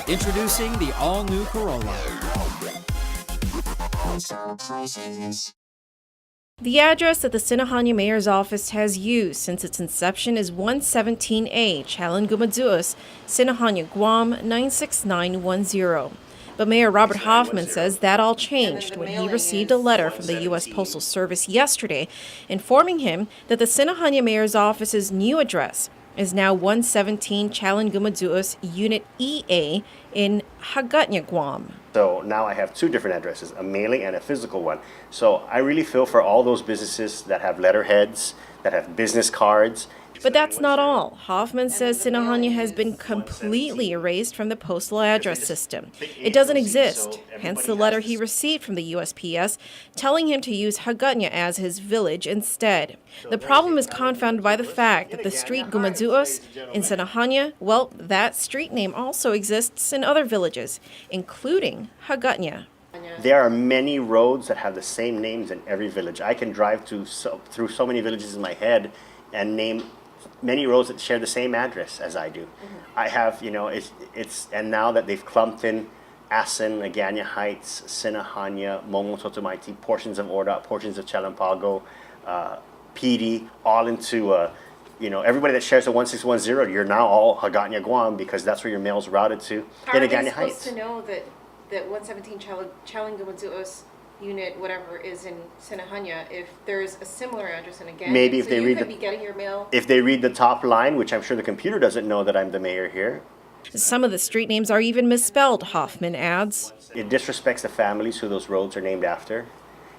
Introducing the all-new Corolla. The address that the Sinahanya Mayor's office has used since its inception is 117A Chalangumaduas, Sinahanya, Guam 96910. But Mayor Robert Hoffman says that all changed when he received a letter from the U.S. Postal Service yesterday informing him that the Sinahanya Mayor's office's new address is now 117 Chalangumaduas, Unit EA in Hagåtña, Guam. So now I have two different addresses, a mailing and a physical one. So I really feel for all those businesses that have letterheads, that have business cards. But that's not all. Hoffman says Sinahanya has been completely erased from the postal address system. It doesn't exist, hence the letter he received from the USPS telling him to use Hagåtña as his village instead. The problem is confounded by the fact that the street Gumaduos in Sinahanya, well, that street name also exists in other villages, including Hagåtña. There are many roads that have the same names in every village. I can drive through so many villages in my head and name many roads that share the same address as I do. I have, and now that they've clumped in Asin, Agana Heights, Sinahanya, Momototomaiti, portions of Ordot, portions of Chalampago, PD, all into, everybody that shares the 1610, you're now all Hagåtña, Guam, because that's where your mail's routed to. How are they supposed to know that 117 Chalangumaduos unit whatever is in Sinahanya if there's a similar address in again? Maybe if so they you read could be getting your mail. If they read the top line, which I'm sure the computer doesn't know that I'm the mayor here. Some of the street names are even misspelled, Hoffman adds. It disrespects the families who those roads are named after.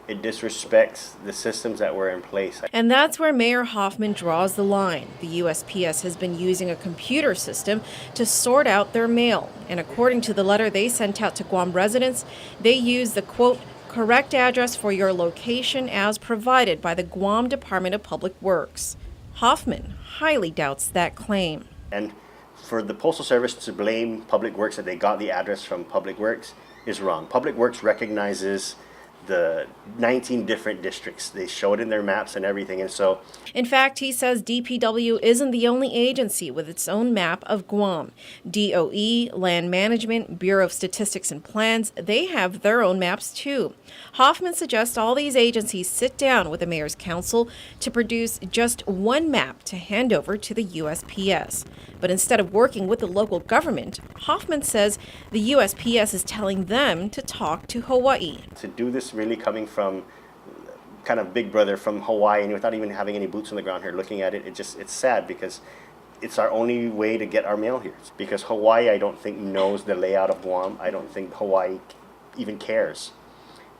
It disrespects the systems that were in place. And that's where Mayor Hoffman draws the line. The USPS has been using a computer system to sort out their mail. And according to the letter they sent out to Guam residents, they use the, quote, correct address for your location as provided by the Guam Department of Public Works. Hoffman highly doubts that claim. And for the Postal Service to blame Public Works that they got the address from Public Works is wrong. Public Works recognizes the 19 different districts. They show it in their maps and everything. And so, in fact, he says DPW isn't the only agency with its own map of Guam. DOE, Land Management, Bureau of Statistics and Plans, they have their own maps too. Hoffman suggests all these agencies sit down with the Mayor's Council to produce just one map to hand over to the USPS. But instead of working with the local government, Hoffman says the USPS is telling them to talk to Hawaii. To do this really coming from kind of big brother from Hawaii and without even having any boots on the ground here looking at it, it's sad because it's our only way to get our mail here. Because Hawaii, I don't think, knows the layout of Guam. I don't think Hawaii even cares.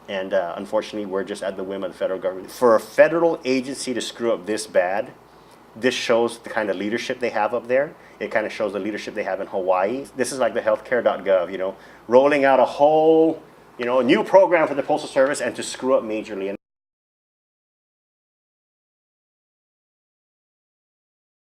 And unfortunately, we're just at the whim of the federal government. For a federal agency to screw up this bad, this shows the kind of leadership they have up there. It kind of shows the leadership they have in Hawaii. This is like the healthcare.gov, rolling out a whole, new program for the Postal Service and to screw up majorly.